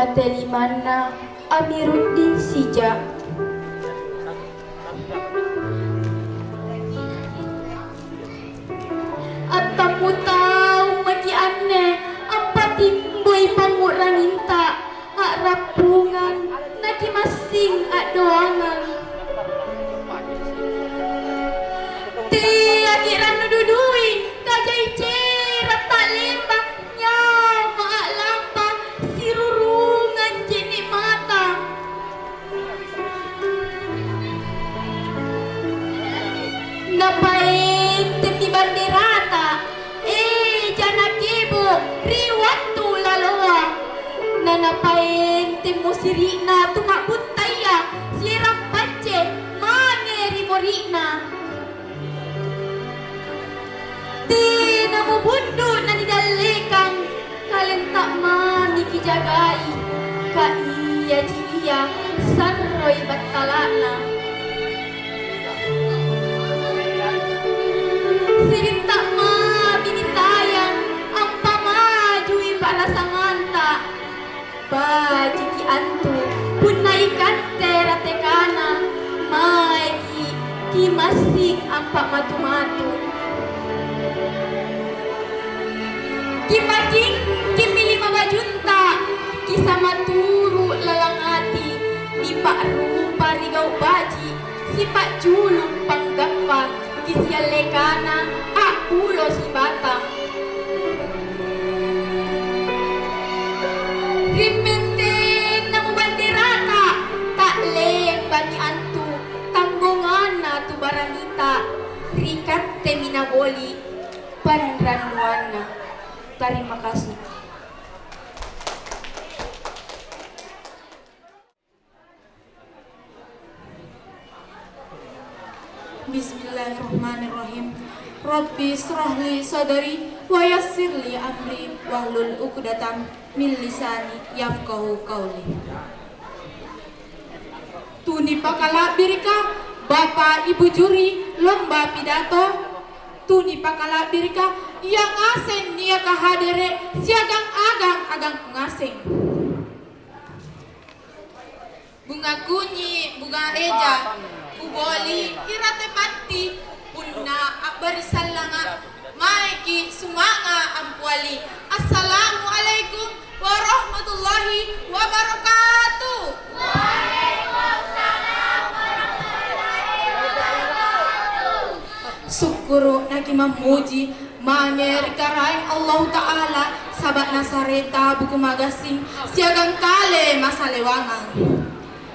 Batelimana Amiruddin Sija. At tamu tahu magi aneh ampat timboy panguraninta ak rapungan nagi masing ak doangan. Ti akiran nududui kajai cerat tak lembah nyawa ak lampah sirurungan jenik mata. Napain temi banderata janak ibu riwatu laloa nanapain temu sirina tumak buntaya sirap pace mange riborina ti namu bundu na didalekan kalian tak mani kijagai ka iya jiya sarroi batalana sirin tak ma binitayang ang pamajui para sanganta baji ki antu punai kante ratekana mai ki masing ampak matu-matu ki maging ki milima bajunta ki sama turu lalangati di pak rupa rigau baji si pak julung panggapa ki sialekana ulo si batang rimente namu bandirata tak leng bani antu tanggungan na tu baranita rikat temina boli panranuana. Terima kasih. Bismillahirrahmanirrahim. Rabbi israhli sadari wa yassirli amri wahlul uqdatam min lisani yafqahu qawli. Tuni pakala birika Bapak Ibu juri lomba pidato. Tuni pakala birika yang ngaseng nia kahadere siagang agang ngaseng. Bunga kunyi bunga eja kuboli irate pati punna abarisalanga maiki sumanga ampuali. Assalamualaikum warahmatullahi wabarakatuh. Waalaikumsalam warahmatullahi wabarakatuh. Syukuru naki memuji mangeri karain Allah Ta'ala sabat nasareta buku magasing siagang kale masa lewangan.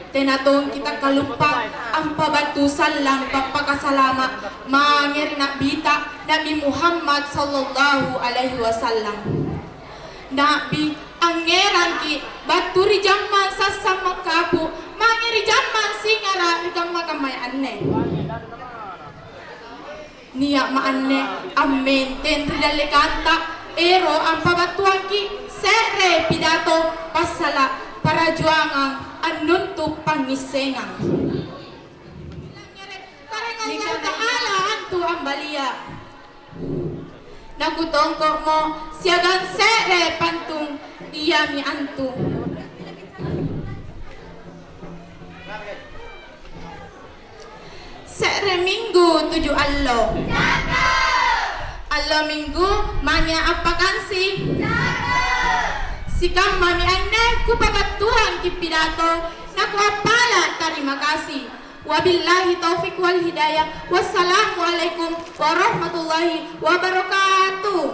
Tenatong kita kalupa ang pabatu salam papakasalama mangeri nabita Nabi Muhammad sallallahu alaihi wasallam. Nabi angeran ki baturi jamman sasama kapu mangeri jamman singara ikam makamay anne. Niya maanne amen ten ridale kanta ero ang pabatuan ki sere pidato pasala para juangang anuntuk pangisengang. Nikah ta'ala antu ambalia. Nakutongko mo siagan sere pantung iya mi antu. Sere minggu 7 allo. Allo minggu manya apa kansi? Sikam mami anne ku pabatuhan ki pidato naku apala terima kasih. Wabillahi taufik wal hidayah. Wassalamualaikum warahmatullahi wabarakatuh.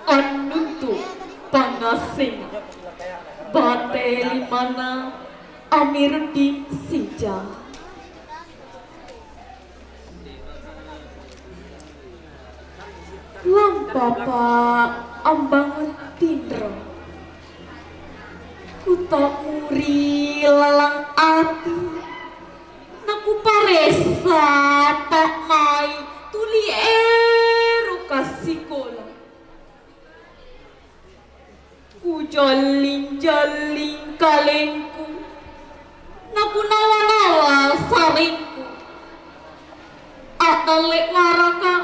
Anuntu pangasing Batelimana Amiruddin Sija. Lampapa ambangun tindro kutok muri lalang ati naku paresa tak mai tuli eru kasikola ku jaling kalengku naku nawa-nawa saringku dalek waraka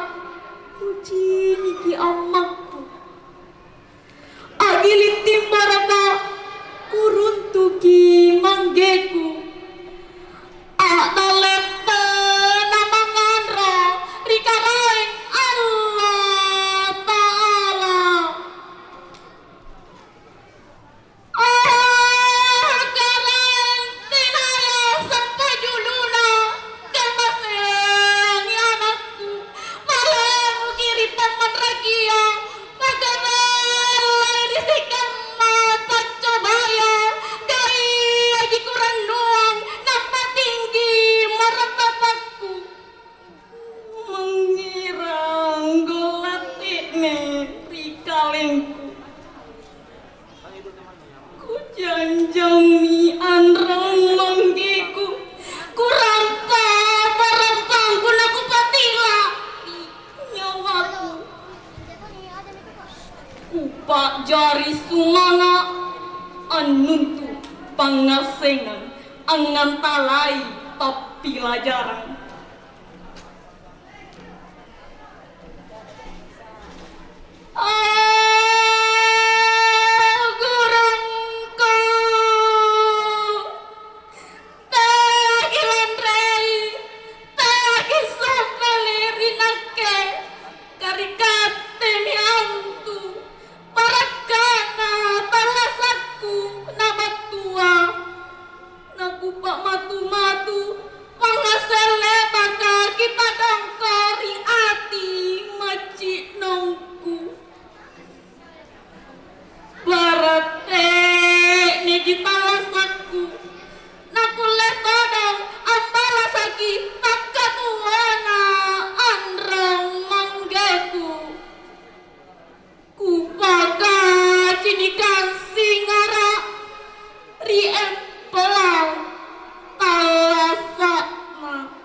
puji niki amakku agilitim maraka kuruntuki manggeku dalek penamangan ra rikaraing Allah Ta'ala garang tinaya sampai juluna kemasean anakku malah kiri paman ragia pagamal disikan mata cobaya gaya aji kurang nuang nampak tinggi martabakku mengirang gelatine rikalengku ku janjang anrang manggiku kurang parampang guna ku patila nyawaku kupak jari sumanga anuntu pangasengan angan talai tapi lajaran gurangku tak ilan rei tak isam pelerinake karikate miantu parakana talasaku nama tua nakupak matu-matu pangasele baka kita dongkori ati macik nongku barate niki talasaku nakule todong ambalasaki takatuana anrang manggeku kupaka cinikan singara riem pelau talasakna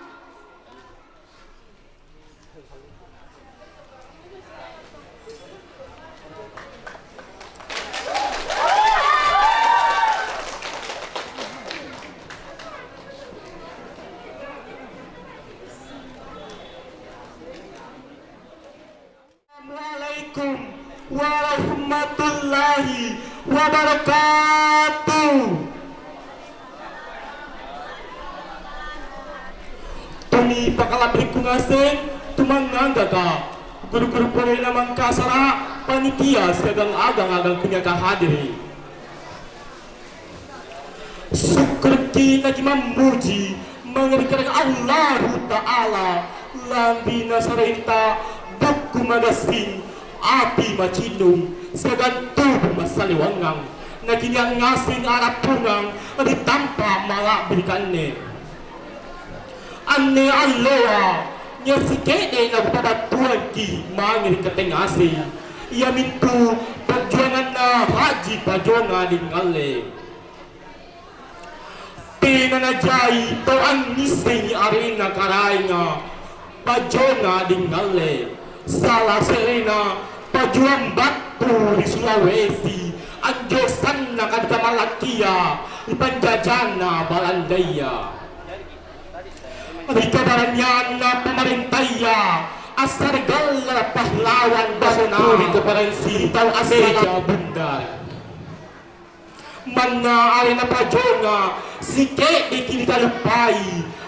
Assalamualaikum warahmatullahi wabarakatuh. Tuni pakalabrik kung asin tumanganga ka guru-guru puri namang kasara panitia segang agang-agang punya kahadiri sukrti lagi memuji mengerikan Allah Ta'ala lambi nasarenta buku magasing api macinum segan tubuh masaliwangang naginyang ngasing arap pungang ditampa malah berikannya ane alloa nya sikede na babatuan ki mangir katengasi ia mintu perjuangan na haji pajonga dingale pinanajai to ang nising arena karainga pajonga dingale salah serena pajuang batu di Sulawesi anjosan na kadkamalakia ipanjajana balandaya Rikabaranyan na pamarintaya asar galar pahlawan basona rikabaransi taw aseja bundar mana arena pajonga sike ikini kalupay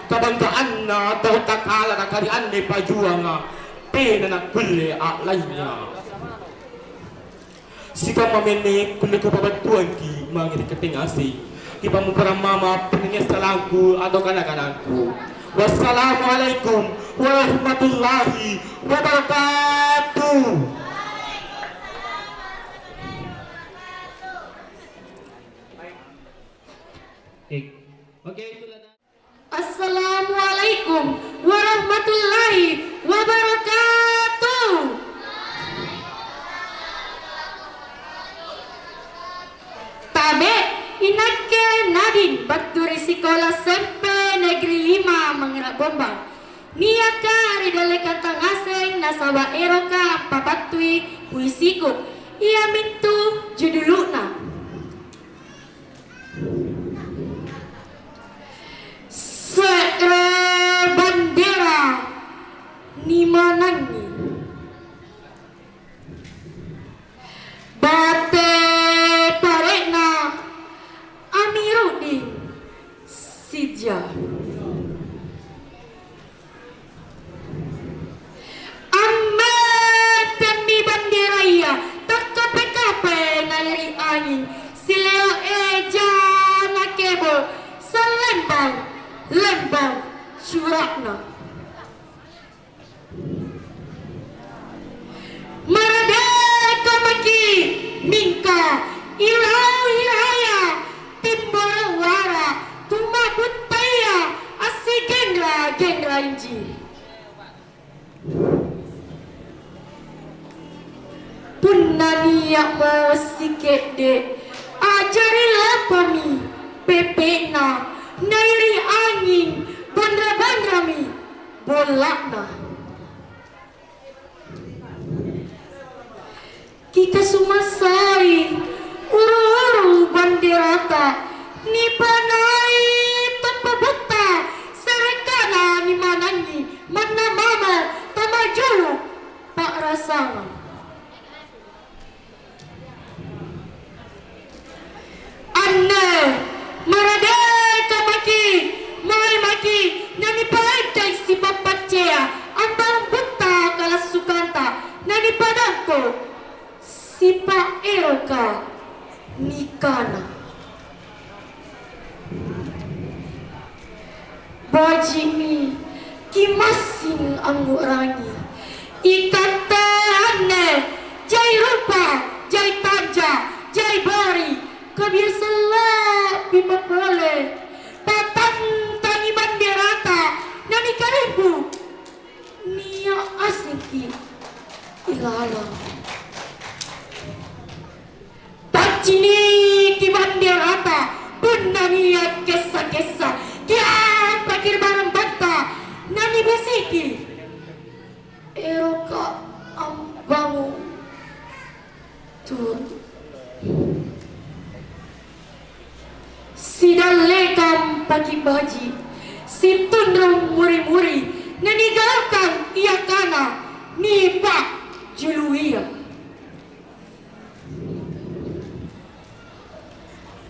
kabanggaan na taw takala kakarian ni pajuanga pena na kulle alaynya sika mamene kulle ko babatuan ki mangiri katingasi kipa mo para mama pinanyas talangku atau kanak-kanakku. Wassalamualaikum warahmatullahi wabarakatuh. Oke, itulah. Assalamualaikum warahmatullahi wabarakatuh. Tabe inake Nadine Baturi Sekolah SMP Negeri 5 Mengerak Bombang. Niaka ridole kata ngaseng nasawa eroka papatui puisiku. Ia mintu juduluna. Bandera Manangi Bate Parena Amiruddin Sija Ahmad Demi Bandiraya Terkape-kape ngairi angin Sileo eja nakebo Selembang Surakna Merdeka Maki Mingka Ilau Hiraya Timbarawara Tuma Butaya Asi Gendra Inji Punaniak mau sikit dek Ajarilah kami Pepena Nairi angin Bandra-bandrami Bolakna Kita sumasai Uru-uru bandirata Nipanai Tanpa beta Serekana ni manangi Mana mama Tamajulu Pak Rasana Anne Merdeka Maki Mai Maki Nani Paetai si Papacea Ambang buta Kala Sukanta Nani Padangko Si Pak Eroka Nikana Bajimi Kimasing Anggu Rangi Ikata Anne Jai Rupa Jai Tanja Jai Bari Kebiasalah Bima Pole Patang Tangi Bandirata Nani Karibu Nia Asiki Ilala Pacini Ki Bandirata Punania Kesa-kesa Kia Pakir Barang Bata Nani Besiki Eroka Ambangu Tur Sidalekam pagi baji Situndrong muri-muri Nanigalkan iakana Nipa Juluia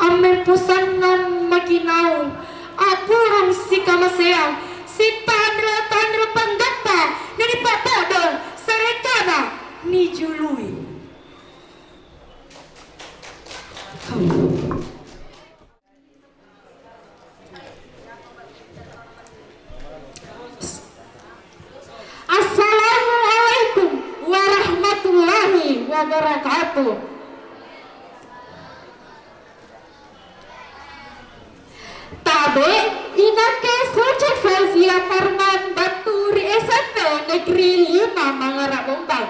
Amen pusanan makinaung Apurong si kamaseang Si tandra panggata Nanipa podol Sarekana Ni Jului Assalamualaikum warahmatullahi wabarakatuh. Tabe inake suci Fazia Parman Baturi SMP Negeri 5 Mangara Bombang.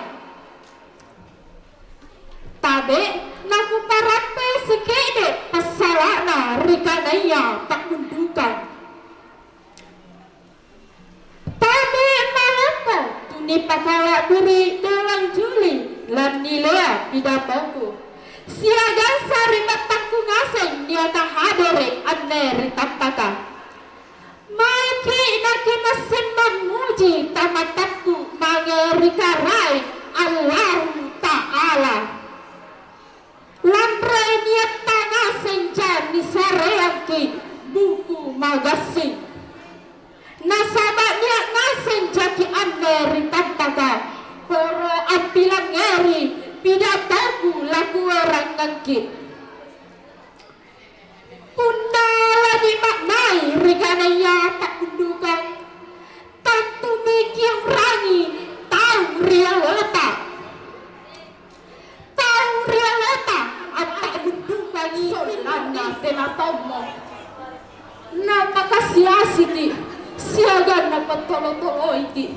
Tabe naku parape sekede pasalana rikanaya tak mundukan. Tabe malapo tuni pakala duri dalam Juli lan nilea pidatoku. Siaga sari mataku ngaseng niata hadore anne ritapaka. Maiki inaki masin memuji tamataku mangerikarai Allah Ta'ala. Lamrai niat tanah senja ni sareangki buku magasing. Nasabak niat nasen jaki anne ritapaka. Poro ampilang ngeri pidataku laku orang ngangkit. Pundala dimaknai reganaya tak kundukan. Tantu mikiang rangi tahu real letak. Tahu real letak apa kundukan solana tenatomo. Napa kasih asiti siaga napa tolo-tolo iti.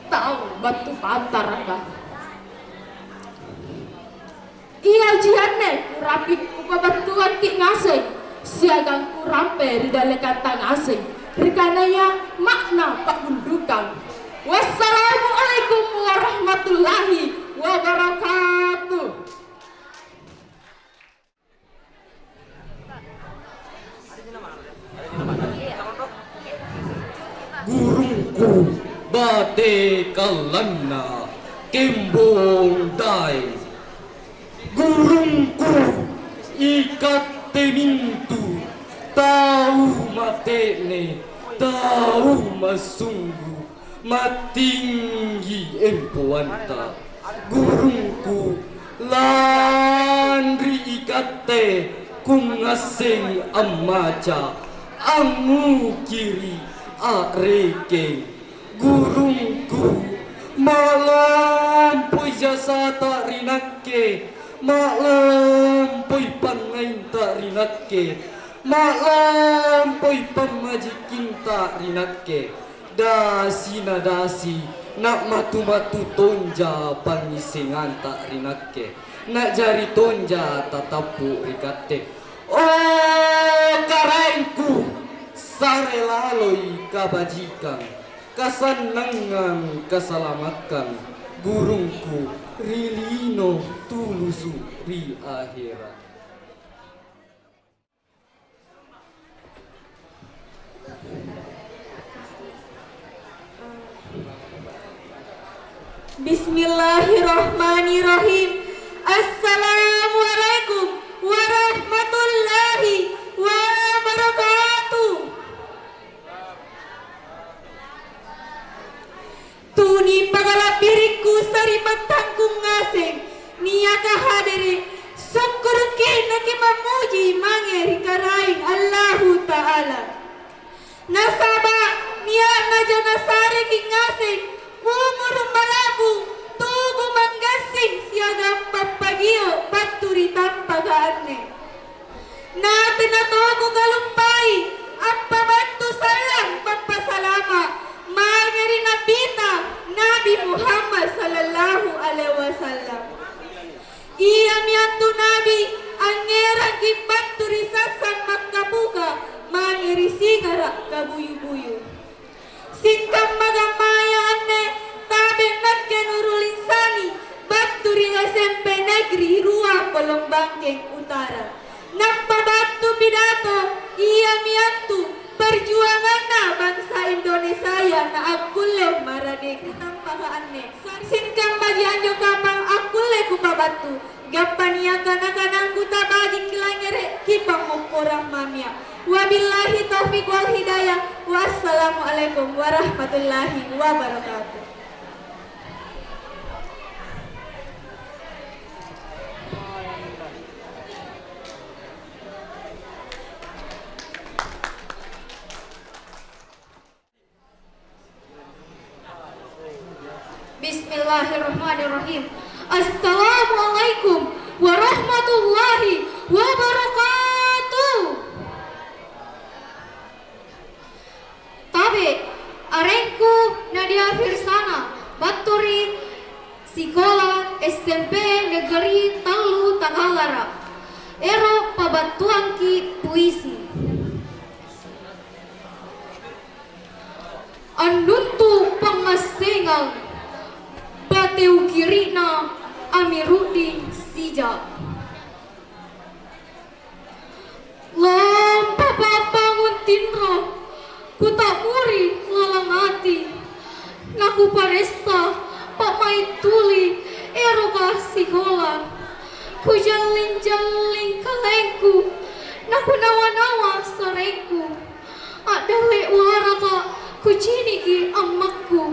Tahu batu pantaraga. Iya jianne kurapi kupabatuan ki ngaseng siagang kurampe ridale kata ngaseng rikanaya makna pak bundukan. Wassalamualaikum warahmatullahi wabarakatuh. Gurungku Bateka kalanna kembong dai gurungku ikat temintu tahu matene tahu masunggu matinggi empuanta gurungku landri ikate kung ngasing amaca angu kiri areke gurungku malampoi jasa tak rinake malampoi pangain tak rinake malampoi pamajikin tak rinake dasi na dasi nak matu-matu tonja pangisingan tak rinake nak jari tonja tatapu rikate oh karainku sare laloi kabajikan kasanangan kasalamakan gurungku rilino tulusu ri akhirat. Bismillahirrahmanirrahim. Assalamualaikum warahmatullahi wabarakatuh. Tuni pagalap diriku sari matangkung ngaseng niya kahadiri syukur kena ki memuji mangeri karaing Allahu Ta'ala nasaba niya najana sari ki ngaseng umur malabu tubu manggasing siagam papagio paturi tampagaanne nate natogo galumpai apa bantu salam papasalama mangeri nabita Nabi Muhammad sallallahu alaihi wasallam iya miantu Nabi angera kibantu risasan makabuka mangeri sigara kabuyu-buyu singkam magamaya anne tabe nakke nurul insani baturi SMP negeri Rua Kolombangkeng Utara nampa batu pidato iya miantu perjuanganna bangsa Indonesia na akulle maradeka tampagaanne singkam bagi anjo kapang akulle kupabatu gapania kana-kanang kuta bagi kilangere kipang mukurang mamia wabillahi taufiq wal hidayah wassalamualaikum warahmatullahi wabarakatuh. Bismillahirrahmanirrahim. Assalamualaikum warahmatullahi wabarakatuh. Tabe arengku Nadia Firsana baturi sekolah SMP negeri Talu Tagalara ero pabatuangki puisi anduntu pangasengang bateu kirina amirudi sija lampa papangun tinro kuta muri lalangati naku paresta pamai tuli eroka sikola ku jaling-jaling kalengku naku nawa-nawa sareku adale waraka ku ciniki amakku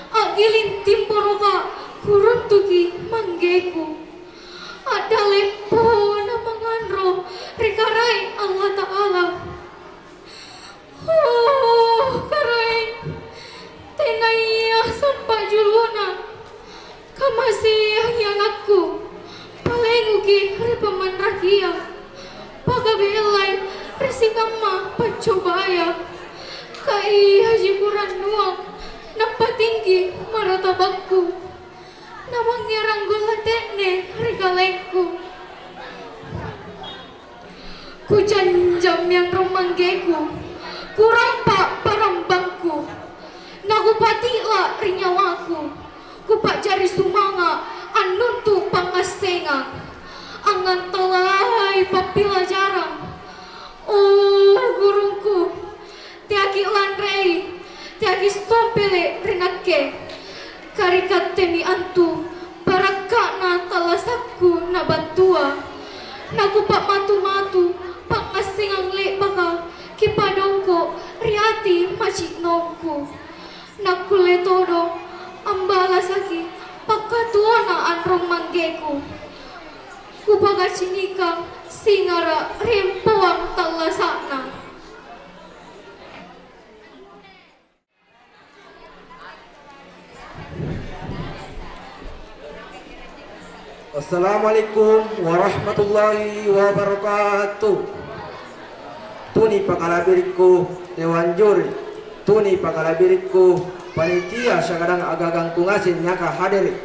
agilin timporoka kuruntuki manggeku adale pona manganro rekarai Allah Ta'ala karai tenaya sampai juluna kamasih yang aku palenguki ripaman rakia pagabelai risikama pancobaya kai haji kuran nuang nampak tinggi maratabakku namang ngeranggol latene rikalengku ku janjam yang romanggeku ku rampak parambangku nagupatila rinyawaku ku pak jari sumanga anuntu pangasenga angan talai papila jarang oh gurungku tiaki lanrei tiaki sompele rinake Yami antu parakana talasakku na batua. Nagupak matu-matu pangasing ang baka kipadongko riati maciknongku. Nakule todo ambalasaki pagkatuana anrong manggeku. Kubaga cinikang singara rempoang talasana. Assalamualaikum warahmatullahi wabarakatuh. Tuni pakalabirku Dewan Juri, tuni pakalabirku panitia sagadang agagang kungasin nyaka hadiri.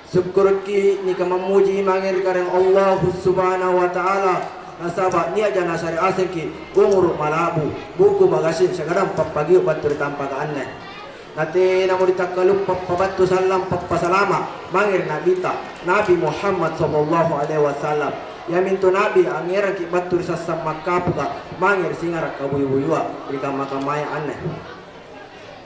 Syukurki nika memuji mangir kareng Allah subhanahu wa ta'ala. Nasaba nia jana sari aseki umur malabu buku magasin sagadang papagi batur tanpa kaanne. Nate namu ditakalup papabatu salam papasalama mangir nabita Nabi Muhammad sallallahu alaihi wasallam. Ya mintu Nabi angira ki batur sasam makapuka mangir singara kabuyuyua rika makamaya aneh.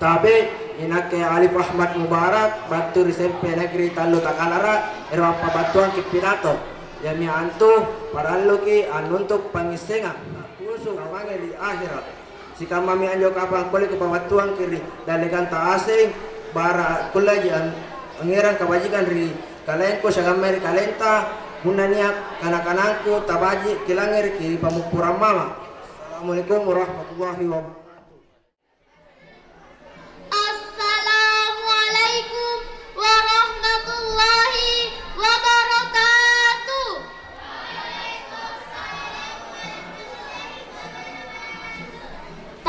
Tabe inake Alif Ahmad Mubarak batur SMP negeri Talu Takalara erwa pabatuan ki pirato. Ya mi antu parallu ki anuntuk pangisenga kusu mangir di akhirat. Jika mami anjo kapang boleh kepawatuan kiri dalegan ta asing bara kulaji angirang kabajikan ri kalengko sagameri kalenta munania kanak-kanangku tabaji kilangir ki pamupuran mama. Assalamualaikum warahmatullahi wabarakatuh. Assalamualaikum warahmatullahi wabarakatuh.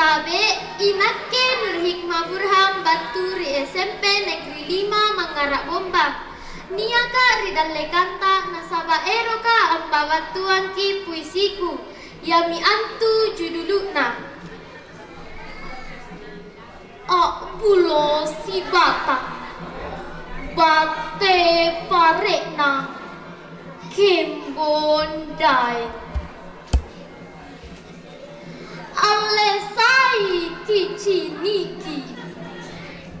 Tabe inake Nur Hikmah Burhan Baturi SMP Negeri 5 Manggarak Bomba. Niaka ridalle kanta nasaba eroka amba batuan ki puisiku. Yami antu juduluna. Pulo si bata bate parekna kembondai alesai kiciniki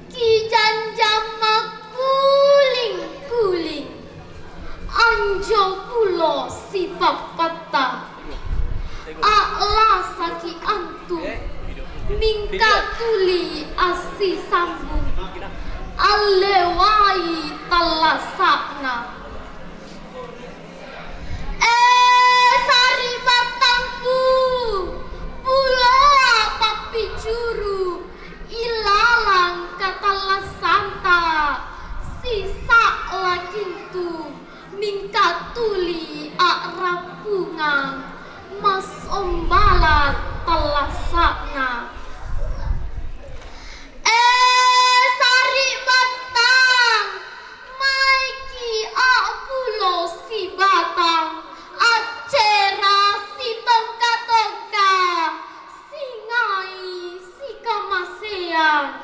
kijanjama kuling-kuling anjo pulo si papata saki antu mingka tuli asi sambung alewai talasakna sari batangku pulau papi juru ilalang katalasanta sisa lakintu mingka tuli rapungang mas ombalat talasakna sari batang maiki pulo si batang acera si tongka-tongka singai si kamasean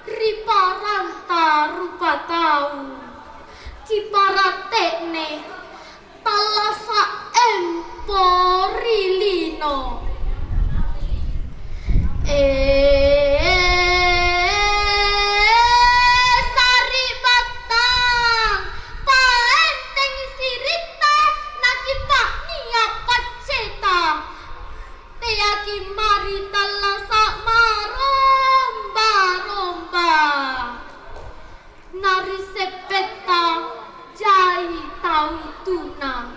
riparanta rupa tahu kiparatekne talasa emporilino sari batang paenteng sirita nakipak nia paceta teaki mari talasa maromba-romba nari sepeta jai tahu tuna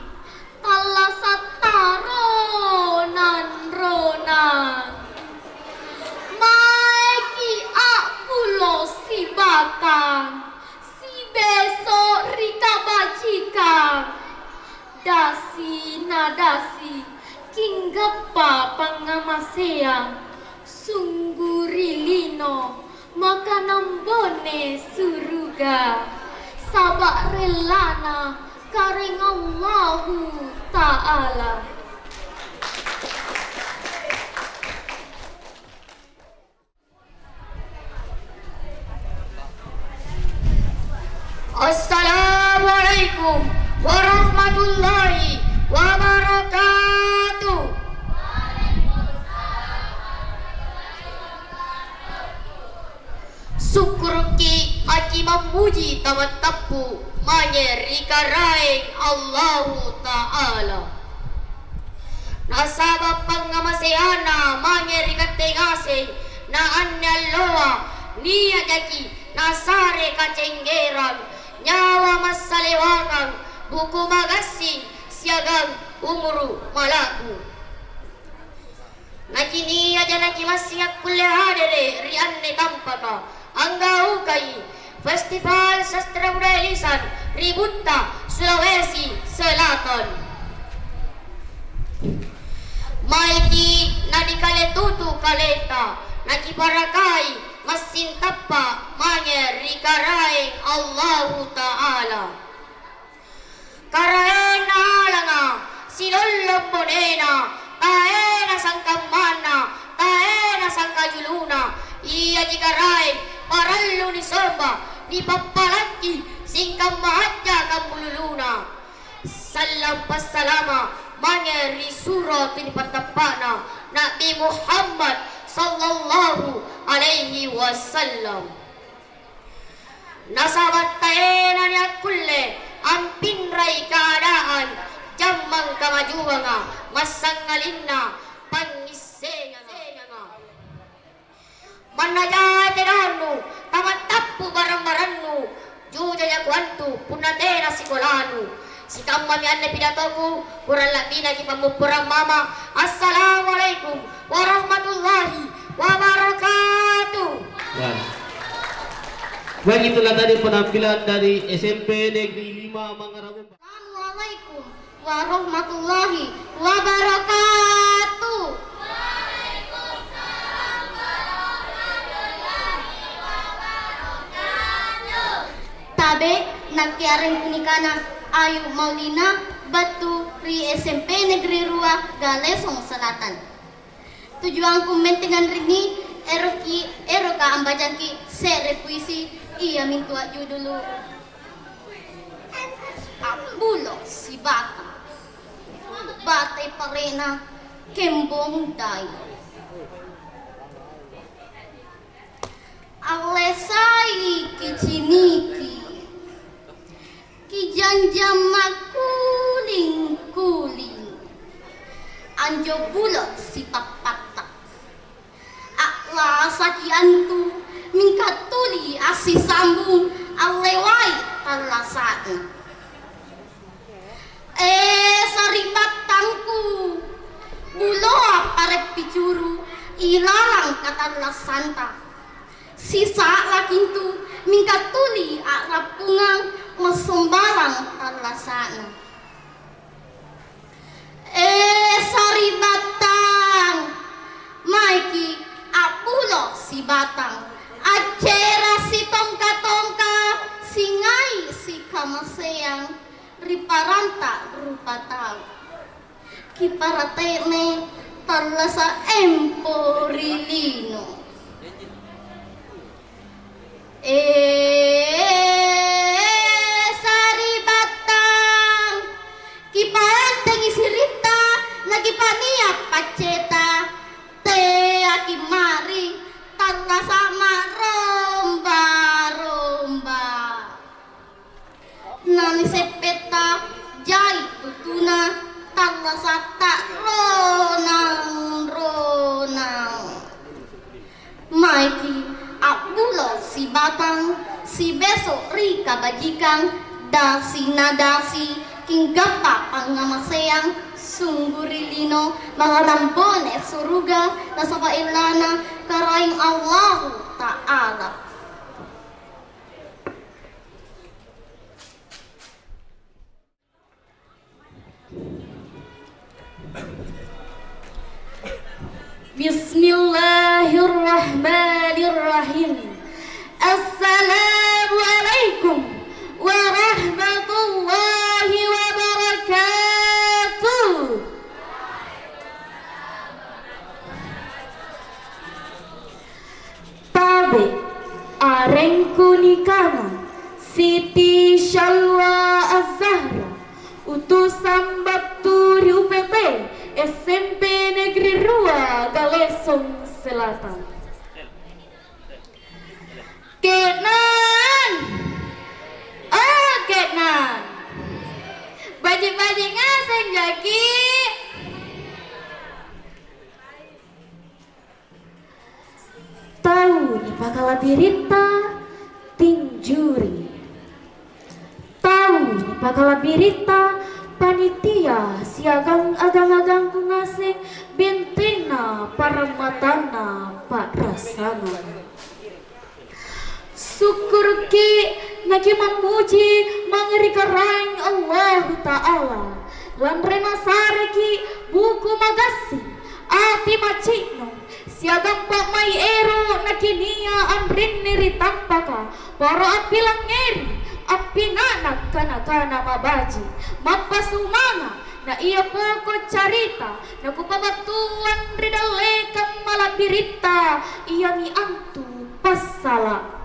talasa taronan-ronan maiki pulo si batang si besok rika bajikan dasi nadasi kinggapa pangamasean sunggurilino makanan bone suruga sabak relana kareng Allahu Ta'ala. Assalamualaikum warahmatullahi wabarakatuh. Syukur ki aki memuji tamat tapu manyerikaraing Allahu Ta'ala. Nasabab pangamaseana manyerikatengasing na anyaloa niya jaki nasare kacenggerang nyawa masalewangang buku magasing siagang umuru malaku. Nakini aja naki masyak kulle hadere rianne tampaka anggaukai Festival Sastra Budaya Lisan Ribunta Sulawesi Selatan. Maiki nadikale tutu kaleta naki parakai masin tappa manye rikarai Allahu Ta'ala. Karaena alanga silollo bonena taena sangkamana taena sangkajuluna iya jikarai parallu ni somba ni pappalaki singkam mahaja kamululuna. Salam passalama mangeri surat ini patapana Nabi Muhammad sallallahu alaihi wasallam. Nasabat taena ni akulle ampin rai keadaan jamang kamajuanga masangalinna pangisenga manaja teranu tamat tapu barang-barannu jujaya kuantu punatena sikolanu sikamami anne pidatoku kurang labina ki pamupurang mama. Assalamualaikum warahmatullahi wabarakatuh. Baik, itulah tadi penampilan dari SMP Negeri 5 Mangarago. Assalamualaikum warahmatullahi wabarakatuh. Tabe nagtiareng kunikana Ayu Maulina Batu Ri SMP Negeri 2 Galesong Selatan. Tujuan kumentingan rini ero ka ambajanki sere puisi iya mintua judulu Ambulo si bata Batay parena kembong dayo Alesai kichiniki Kijanjam makuling-kuling Anjo bulot si pakpatak Akla sakiantu mingkatuli asi sambung alewai talasaan saribat tangku buloa parep picuru ilalang katalasanta sisa lakintu mingkatuli akrapungang masumbalang talasaan saribatang maiki apulo si batang acera si tongka-tongka singai si kamaseyang riparanta rupa tau kiparatene talasa emporilino saribatang kiparanteng isirita nagipaniap paceta te akimari talasa maromba-romba nani sepeta jai tutuna talasa tak ronang-ronang maiki abulo si batang si besok rika bajikang dasi nadasi kinggapa pangamaseyang sunggurilino mga nambone suruga nasa pailana karaing Allahu Ta'ala. Bismillahirrahmanirrahim. Assalamualaikum warahmatullahi wabarakatuh. Tabe areng kunikana Siti Shalwa Az-Zahra utusan Baturi UPT SMP Negeri 2 Galesong Selatan. Kenan birita tinjuri. Tahu bakal birita panitia siagang agang-agang kungasih bintina para matana pak rasana. Syukur ki naki memuji mangeri karaing Allah Ta'ala lan rena sareki buku magasi ati macino siagang pak mai ero nakinia andrin niri tampaka para apilang ngeri api nanak kana-kana mabaji mapasumanga na iya poko carita na kupabatuan ridalekam malabirita iya mi antu pasala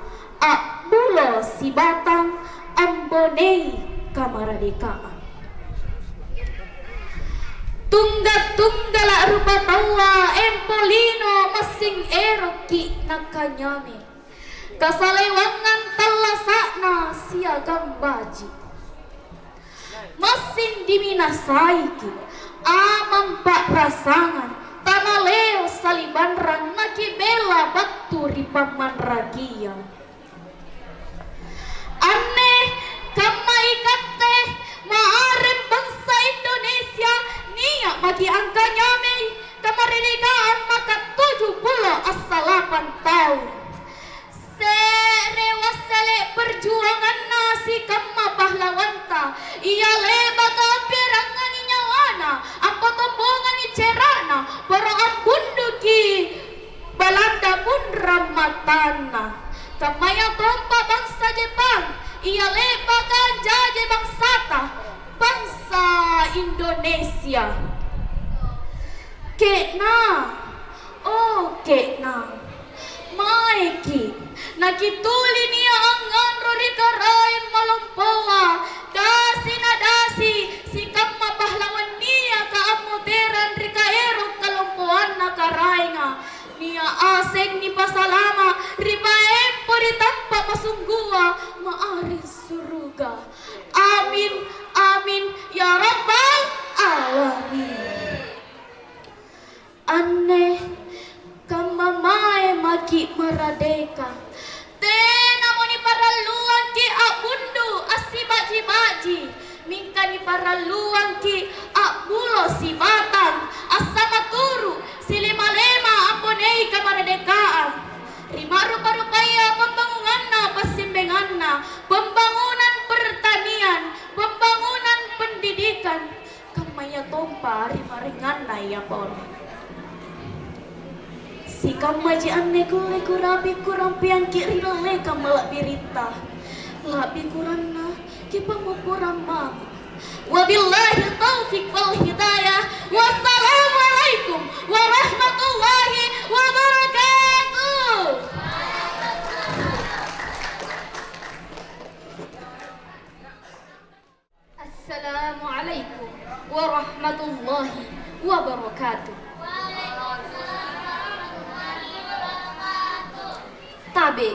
Akbulo si batang ambonei kamaradekaan. Tunggal-tunggala rupa tawa empolino masing eroki nakanyame. Kasalewangan talasakna siagang baji. Masing diminasaiki amang pak rasangan tanah leo salibanran nakibela batu ripaman ragia. Aneh kamai kate maarem bangsa Indonesia niat bagi angka nyame kemerdekaan maka 70 asal 8 tahun serewasale perjuangan nasi kama pahlawanta ia leba kapirangan nyawana apa tombongan cerana para ambunduki balanda pun ramatana kamaya tompa bangsa Jepang ia lepa kajaje bangsata bangsa Indonesia kena oh kena maiki nakituli niya ang rorika rain malompoa dasi na dasi sikap mapahlawan niya kaamoderan rika erok kalompoan na karainga niya aseng ni pasalama riba empo ditampa pasunggua maaring suruga amin amin ya rabbal alamin aneh kamamae maki meradeka tena moni paraluan ki abundu asibaji-baji mingkani paraluan ki abulo si batang asama turu silema-lema amponei kemerdekaan rima rupa-rupaya pembangunanna pasimbenganna pembangunan pertanian pembangunan pendidikan kamaya tompa rima ringanna ya pon si kamaji anne kuleku rabi kurang piang kiri leka malak birita labi kuranna kipamupurang mama wabillahi taufiq wal hidayah wassalamualaikum warahmatullahi wabarakatuh. Assalamualaikum warahmatullahi wabarakatuh. Tabe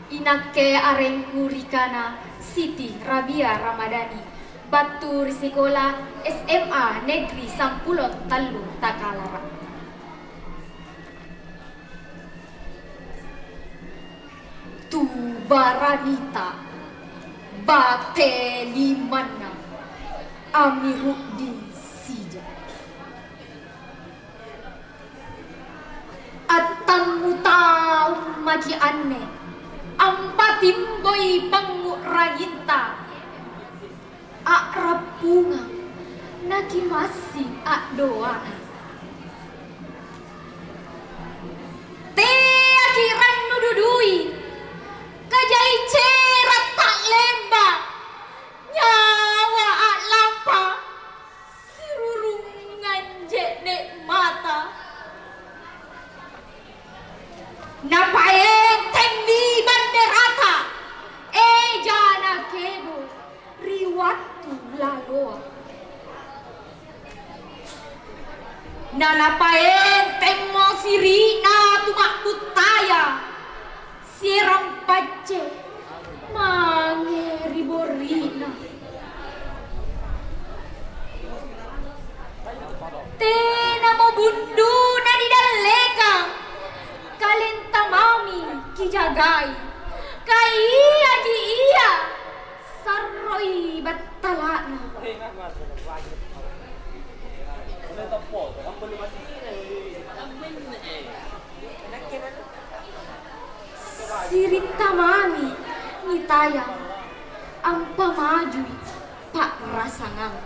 inakke areng kurikana Siti Rabia Ramadhani Batur Sekolah SMA Negeri Sampulot Tallu Takalara. Tu Baranita Batelimana Amiruddin Sija Atan mutau maji anne ampatim boy panguraginta akrab bunga naki masih doa te akhiran nududui kajai cerat tak lemba nyawa lampa sirurungan jene mata napaeng tengdi banderata jana kebo riwatu laloa nanapaeng tengmo sirina tumak putaya sirang pace mange riborina tena mo bundu na didaleka kalenta mami kijagai sayang, ampa maju pak rasangan.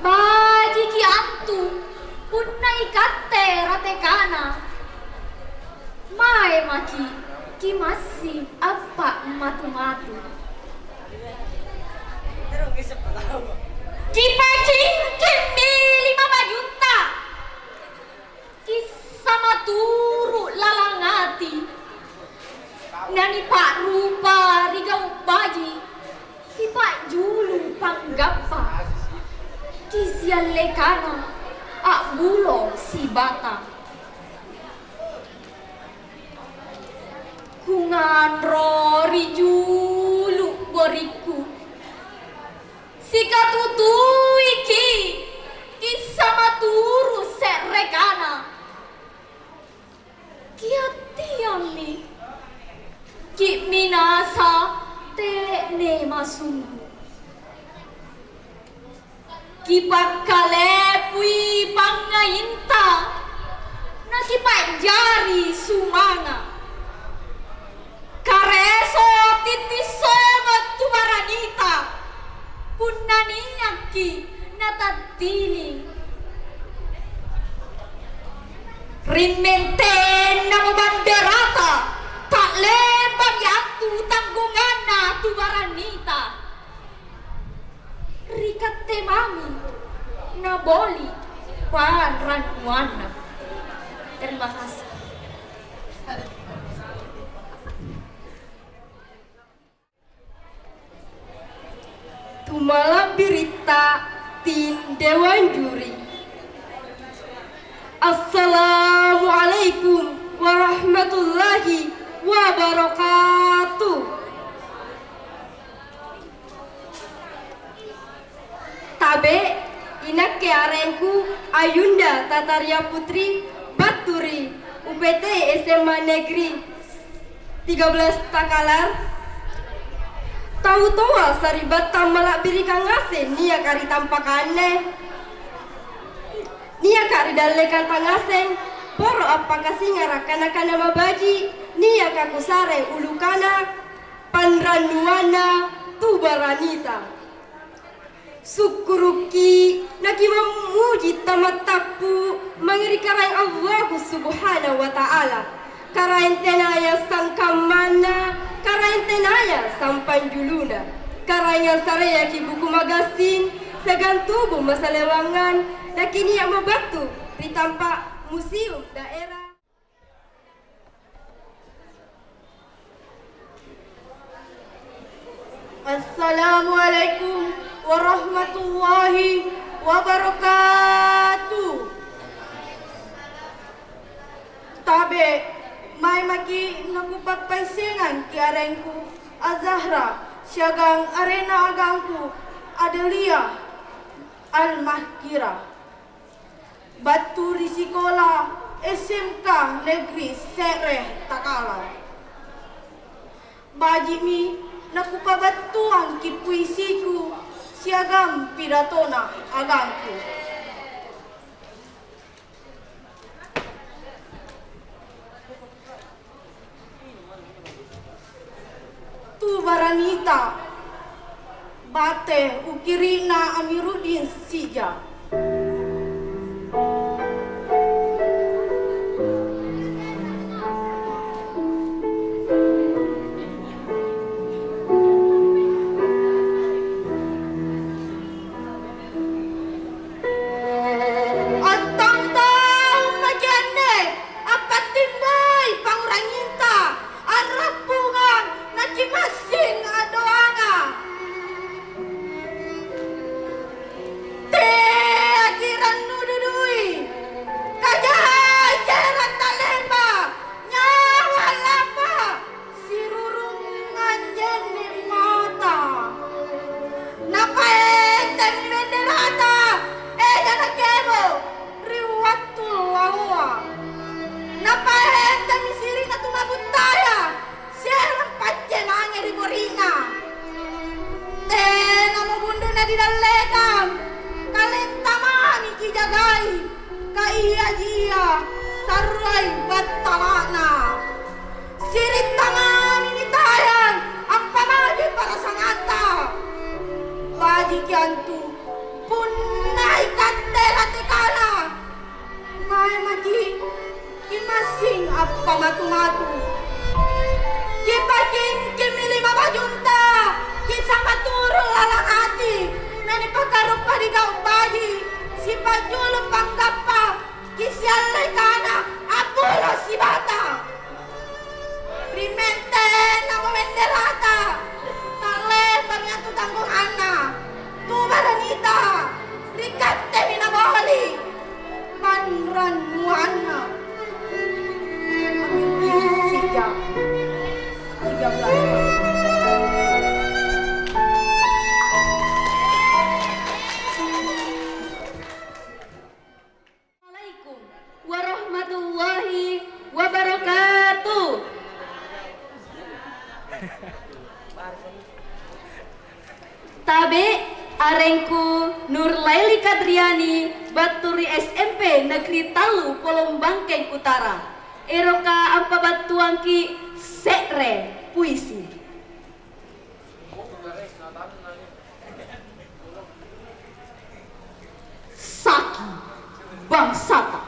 Baji ki antu punna ikatte rate kana. Mae maki ki masih apa matu-matu. Ki pacing kimi 5 juta. Ki sama turu lalangati. Nani pak rupa rigau baji. Si pak julu panggapa. Ki sial lekana ak bulo si batang. Kungan rori julu boriku. Sika tutui ki sama turu serekana. Kiatiami ki minasa te ne masunggu. Ki pakalepui pangainta na ki jari sumanga. Kareso titiso matubaranita punaniyaki natatiling. Rinmenten na banderata tak lebang yatu tanggungan na tubaranita. Rikate mami na boli panranuana. Terima kasih. Tumala berita tin Dewan Juri. Assalamualaikum warahmatullahi wabarakatuh. Tabe inak ke arengku Ayunda Tataria Putri Baturi UPT SMA Negeri 13 Takalar. Tahu toa saribat tamalak biri kangase nia kari tampakane. Nia kari dalekan tangaseng poro apakah singarak kana mabaji nia kakusare ulukana panranuana tubaranita. Syukuruki naki memuji tamat tapu mangiri karaing Allah subhanahu wa ta'ala. Karaing tenaya sangkamana, karaing tenaya sampan juluna. Karaing yang saraya ki buku magasin, segan tubuh masa lewangan, nakini yang mabatu ditampak museum daerah. Assalamualaikum warahmatullahi wabarakatuh. Tabe may maki nakupagpaisingan ki arengku Azahra siagang arena agangku Adelia Al-Mahkira Batu Risikola SMK Negeri Sereh Takala. Bajimi nakupabatuan ki puisiku siagam pidatona agangku. Tu baranita bate ukirina Amiruddin Sija. Te wanita rikate minabali panran muanna sejak 13. Assalamualaikum warahmatullahi wabarakatuh. Tabe arengku Nur Laili Kadriani Baturi SMP Negeri Talu Polombangkeng Utara. Eroka ampa batuangki sekre puisi. Saki bangsata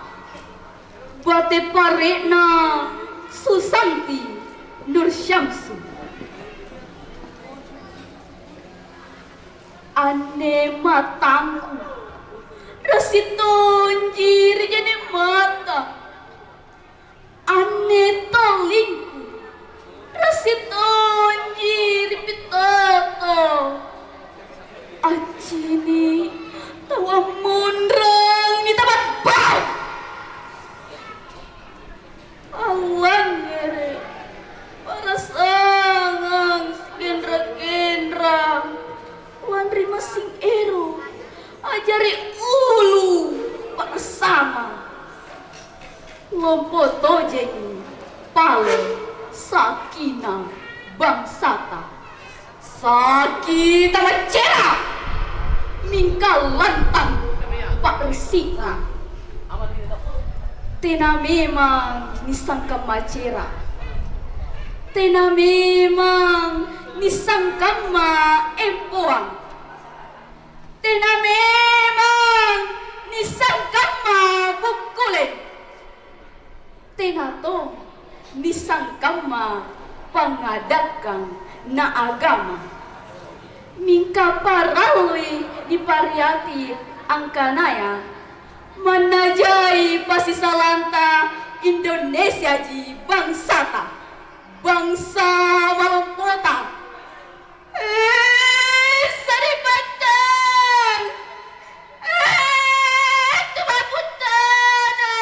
bate parena Susanti Nur Syamsu ane matangku rasitonjir jane mata ane tolingku rasitonjir pitoto acini tawa mundrang ni tabat bau awang ngere para sangang gendra-gendra Wandri masing ero ajari ulu para sama lompoto jengi pale sakina bangsata sakita macera mingkal lantang pak resika tena memang nisangka macera tena memang nisangka ma empoang tena memang nisangka ma bukulen tena to nisangka ma pangadakan na agama mingka paralui di pariati angkanaya manajai pasisalanta Indonesia ji bangsata bangsa malumpota saripatan tumaputana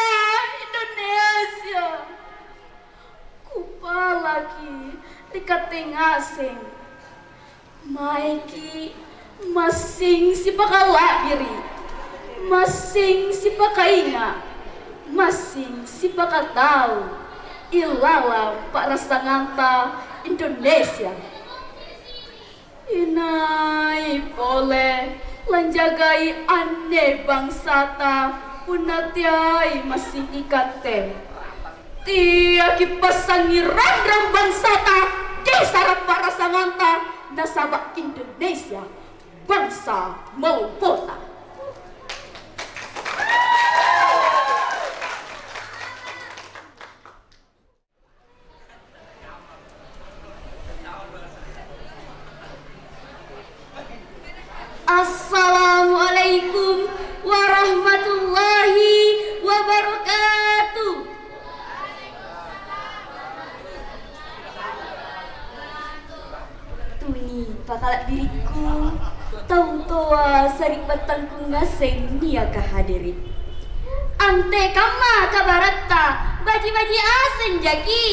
Indonesia kupalaki rikatengaseng maiki masing si pakalabiri masing si pakainga masing si pakatau ilala para sanganta Indonesia inai boleh lanjagai ane bangsata punatiai masing ikate tia kipasangi rang bangsata desara para sanganta nasabak Indonesia bangsa maupota. Assalamualaikum warahmatullahi wabarakatuh. Tuni pakalak diriku tahu toa sarik batangku ngaseng nia kahadirin ante kama kabarata baji-baji aseng jaki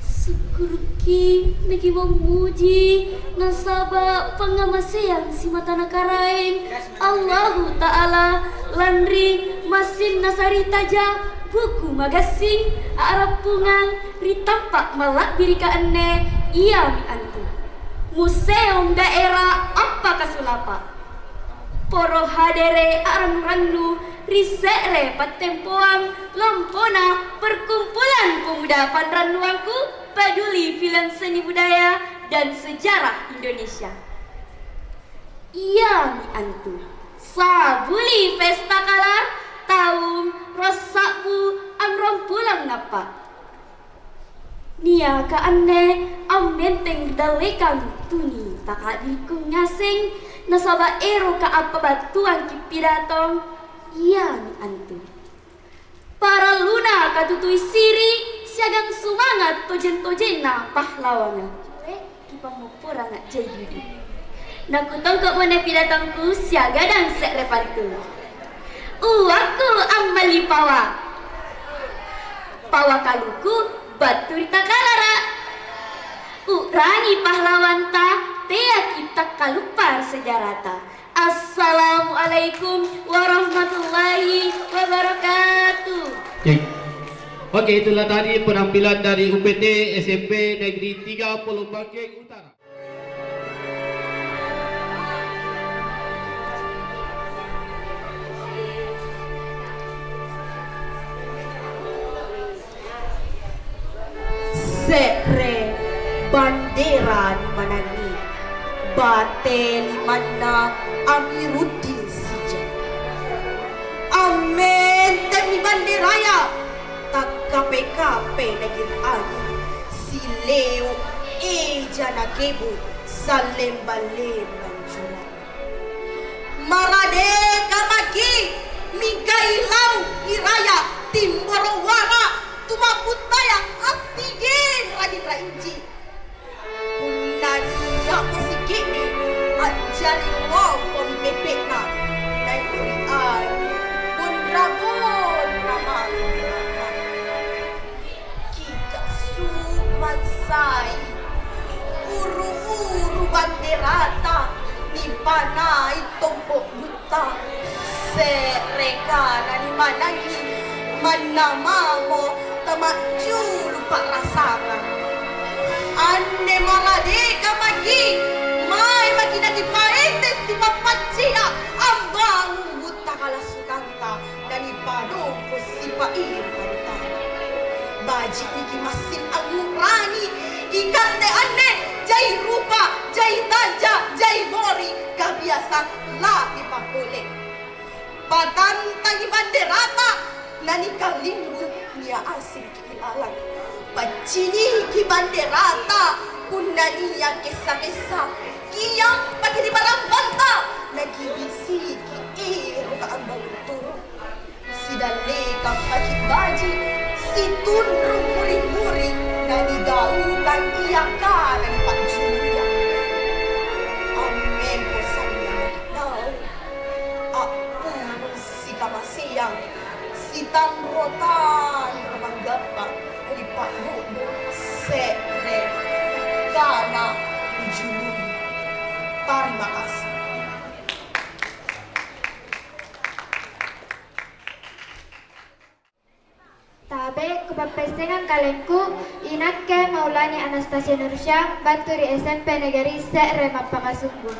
syukurki nagi memuji nasaba pangamaseang si mata nakarain Allahu Ta'ala landri masin nasari taja buku magasing arab pungang ritampak malak birika ene iya mi antu museum daerah apa kasulapa poro hadere aram randu risere patempoang lampona perkumpulan pemuda panrannuangku peduli film seni budaya dan sejarah Indonesia iya mi antu sabuli pesta kalar tahun rosaku amrom pulang napa nia ka ane am menteng dalekan tuni takadiku ngaseng nasaba ero ka apa batuan kipidatong iya mi antu para luna katutui siri siagang semangat tojen-tojena pahlawana kipang mupura ngak jadi nakutongkok mana pidatangku siaga dan sekrepanku. Uwaku amali pawa. Pawa kaluku batu ditakalara. Urani pahlawan ta tea kita kalupar sejarata. Assalamualaikum warahmatullahi wabarakatuh. Oke, itulah tadi penampilan dari UPT SMP Negeri 30 Bangkeng Utara. Sekre bandera ni manani batel mana Amiruddin Sija. Amen demi banderaya tak KPKP negeri ani sileo jana kebu salemba-lemba jura maradeka magi migailau iraya timborowara tumaputaya asigin raditra inji punania usigini anjali ngopo mipepekna nairian bunrabon ramang kita sumansai uru-uru banderata ni panai tombok buta serekana ni manangi manamamo tamaju lupa rasana ande maradeka magi mai magi nagi paete si papacia ambang buta kala sukanta dari padong ko si pair panikana baji iki masin angurani ikande ane jai rupa jai tanja jai mori kabiasa lapi pakole patantangi banderata nani kalimbu nia asing kilalang pacini ki banderata kunani yang kesa-kesa kiyang pakai di barang banta lagi bisi ki ka ambang turu sidale kang pakai baji situn rumuri-muri nani gaukan iyaka nani panjuya amen posanya maginaw aku si kamasiyang si tamrotan ramanggapa dari Pak Bodo Sekre Kana Ujulun. Terima kasih. Tabe kepapesengan kalengku Inakke Maulani Anastasia Nursyah Baturi SMP Negeri Sekre Mapakasunggu.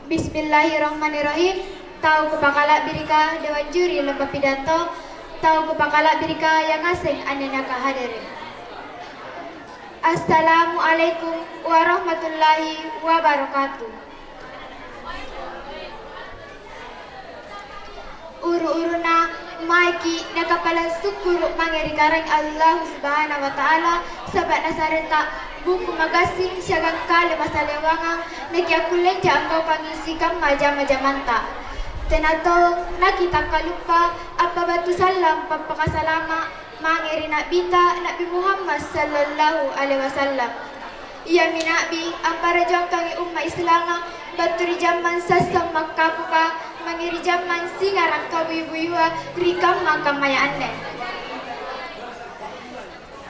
Bismillahirrahmanirrahim. Tahu kupakala birika Dewan Juri lomba pidato. Tahu kupakala birika yang asing anenya kahadere. Assalamualaikum warahmatullahi wabarakatuh. Uru-uruna maiki nakapala syukur mangeri kareng Allah Subhanahu wa taala sabat nasareta buku magasing syagang kale masalewangang nakiakuleng jangkau pangisi kang maja-maja manta. Tenato nakita kalupa apa batu salam papakasalama mangeri nabita Nabi Muhammad sallallahu alaihi wasallam. Ia minabi ampara jangkangi umma islama baturi jaman sasam makapuka mangeri jaman singarang kawiwiwa rikam makamaya ane.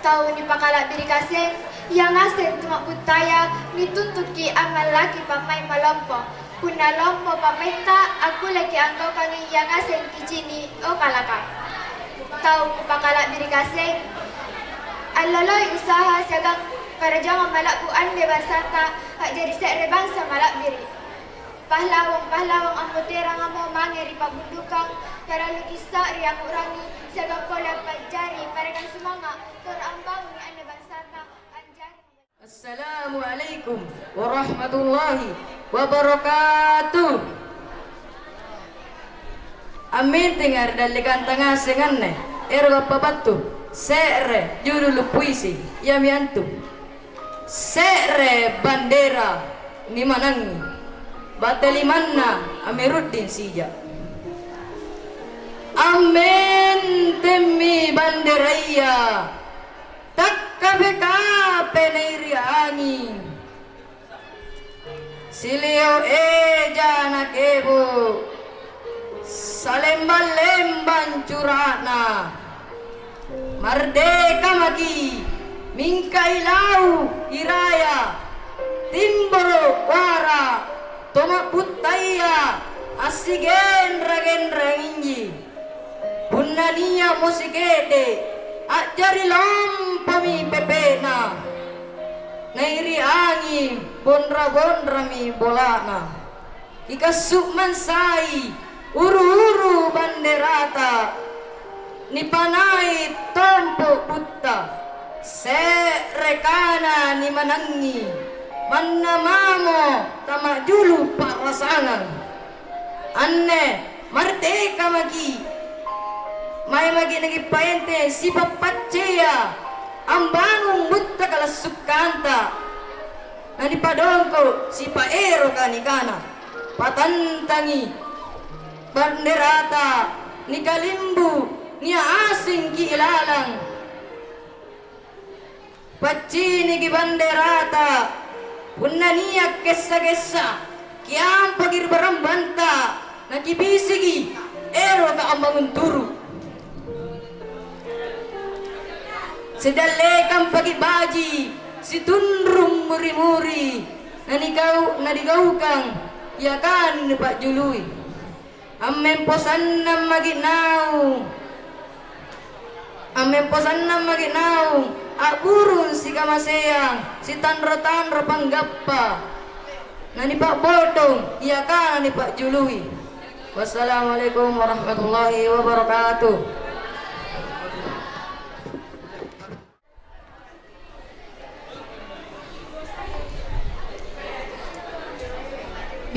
Tahu ni pakala birikaseng yang asen tumak butaya nituntut ki amal laki pamai malompo. Kuna lompo pameta aku lagi angkau kangi yang asen kicini o kalaka. Tahu pakala birikaseng alaloi usaha sagang para jangan malak buan bebasata hak jadi sekre bangsa malak biri. Pahlawang amotera ngamo mangeri pabundukang para lukisa riang urangi sagang kola pajari mereka semangat terambang ni anda bangsata anjari. Assalamualaikum warahmatullahi wabarakatuh. Amin dengar dalikan tengah senganne erwa pabatu sekre judul puisi yamiantu sekre bandera ni manangi batelimanna Amiruddin Sija. Amen demi banderaya tak KPKP neiriani silio jana kebo salemban-lemban curana merdeka maki mingkai lau iraya timboro wara tomak putaya asigen ragen ranginji punania musikete ajari lompami pepena nairi angin bondra-bondra mi bolana ikasuk mansai uru-uru banderata nipanai tompo butta serekana ni manangi mannamamo tamak julu parasangan anne merdeka magi mai magi nagi paente si papacea ambangung mutta kala sukanta nani padongko si paero kanikana patantangi banderata ni kalimbu ni asing ki ilalang pacini ki banderata punnania kessa-kessa kiam pagir barambanta nakibisigi ero ka ambangun turu sedalekan pagi baji si tundrum muri-muri nadigaukang ya kan Pak Jului amen posannam maginau aburun si kamaseyang si tanra-tanra panggappa nani Pak Bodong ya kan ni Pak Jului. Wassalamualaikum warahmatullahi wabarakatuh.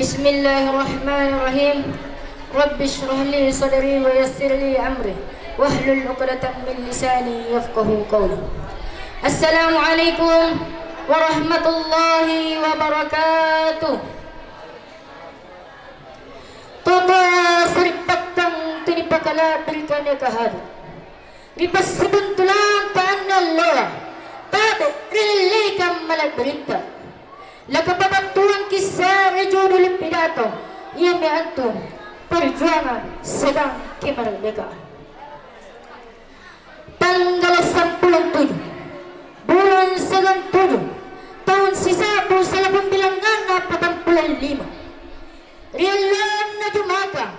Bismillahirrahmanirrahim. Rabbi shrah li sadri wa yassir li amri wahlul 'uqdatam min lisani yafqahu qawli. Assalamualaikum warahmatullahi wabarakatuh. Toto seripatang tinipakala berikanya kahad. Ripas sebuntulang panallah. Tabe rilekam malag berita. Lakapabantuan kisah rejudul pidato yang antum perjuangan sedang kemerdekaan. Tanggal 10 bulan 7 tahun sisa 1945 Rialan na Jumaka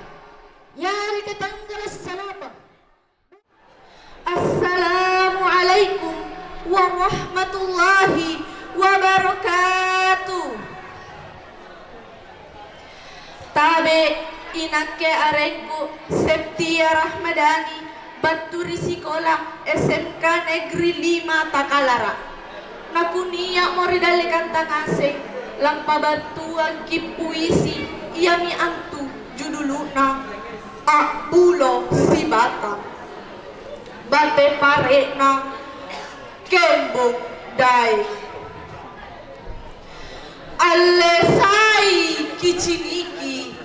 yari ke tanggal 8. Assalamualaikum warahmatullahi wabarakatuh. Tabe inakke arenku Septia Rahmadani Baturi Sikola SMK Negeri 5 Takalara nakunia moridale kantang asing lampa bantuan ki puisi iami antu juduluna Akbulo si Batang bate parena kembung dai alesai kiciniki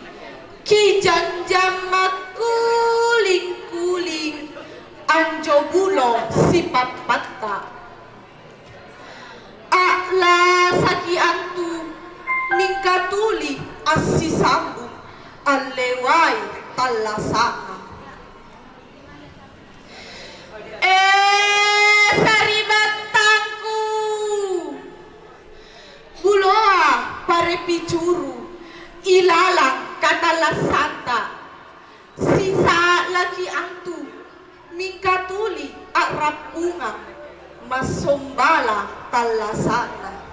kijanjam kuling-kuling anjo bulo sifat patta akla saki antu ningkatuli asi sambung alewai talasana saribatangku buloa pare picuru ilalang katala santa sisa lagi antu mingkatuli arapunga masombala talasana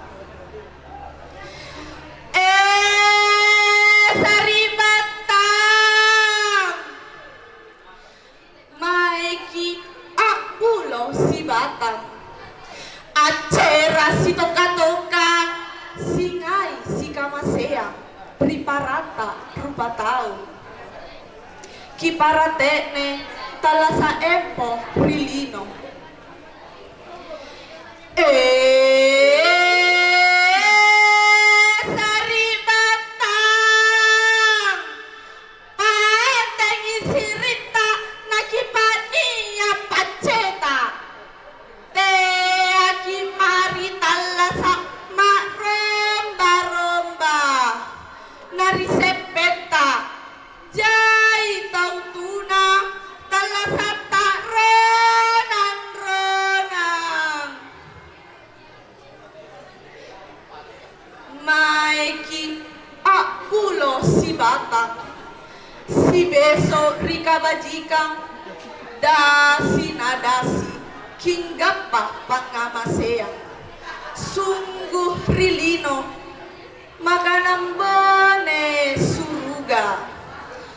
saribatang maeki Akbulo si Batang acera si toka-toka singai si kamasea priparata rupa tau kiparatene talasa empo rilino saribatang patengi sirita nakipania paceta te aki mari talasa mak romba-romba Maiki Akulo si Batak si Beso Rika Bajikang Dasi Nadasi Kinggapa Pangamasea Sungguh Rilino Makanang bane suruga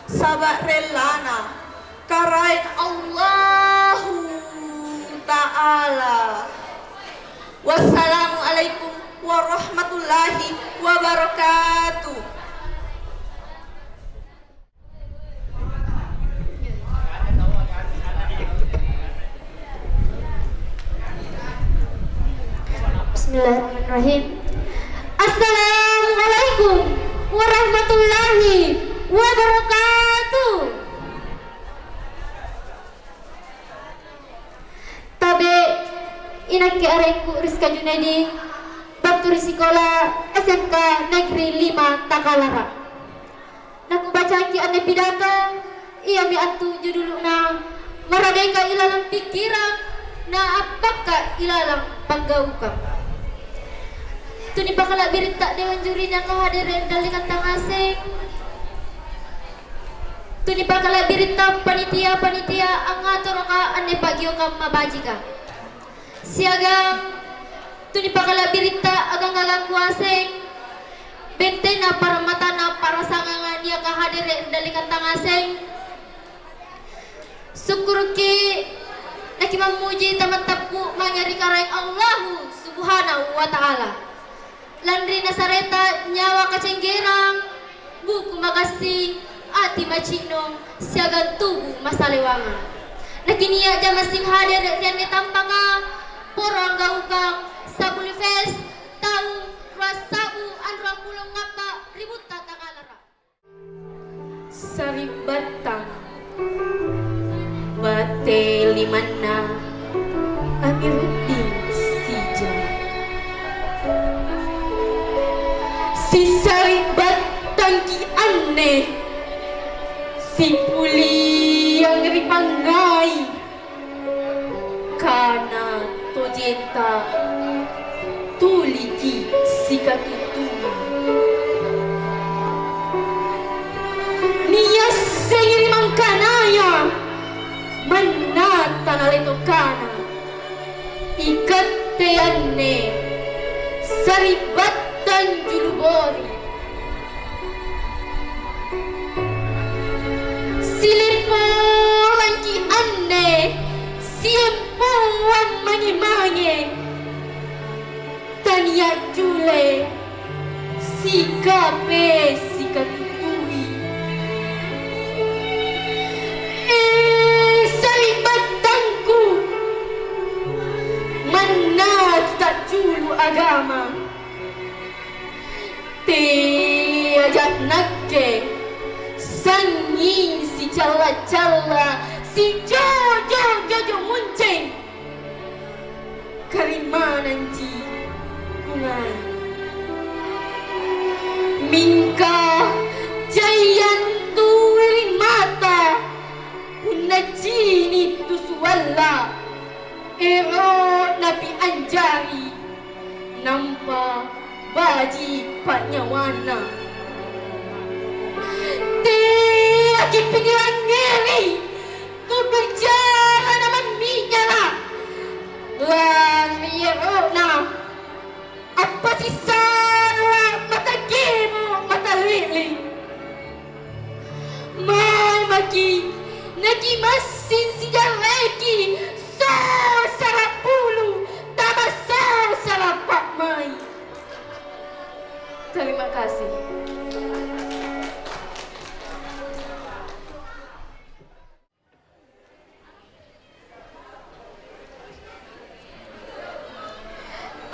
Sabak relana Karain Allahu Ta'ala. Wassalamualaikum warahmatullahi wabarakatuh. Bismillahirrahmanirrahim. Assalamualaikum warahmatullahi wabarakatuh. Tabe inaki areku Rizka Junaidi Bakturi Sikola SMK Negeri 5 Takalara. Naku baca ki ane pidato iya mi antu juduluna Maradeka ilalang pikiran na apakah ilalang panggaukang. Tuni pakala birita dewan juri yang kehadirin dari kantang asing. Tuni pakala birita panitia ang ngatur ka ane pagyo ka mabajika. Siagang tuni pakala birita agang kuasing. Bentena para mata na para sangangan niya kahadirin dari kantang asing. Syukur ki nakimamuji tamatapku manyari karayang Allahu subhanahu wa ta'ala. Landri nasareta nyawa kacenggerang buku magasing ati macinong siagan tubuh masalewangan. Nakiniya jamasing hadir dan nitampanga porang gaukang sabuli fes tahu rasabu anrang bulong ngapa ribut tatakalara. Saribatang bate limana Amiruddin Sija si saribatang ki aneh si puli yang ripangai kana tojenta tuliki si katutu niya seiring mangkanaya manata naletokana ikat teane saribatan julubori silipuan ki ane siempuan mangi-mangi tania jule sikape sikatutui salibatangku manata julu agama te ajak nakke sangi si cala-cala si jojo munceng karimananji kungai mingka jayan tuwing mata unajini tusuwala ero nabi anjari nampa baji panyawana aki pikiran ngeri tu berjalan naman minyala na apa si sana mata gemo mata lili mai maki naki masin si jareki so sarapulu tama so sarapak mai. Terima kasih.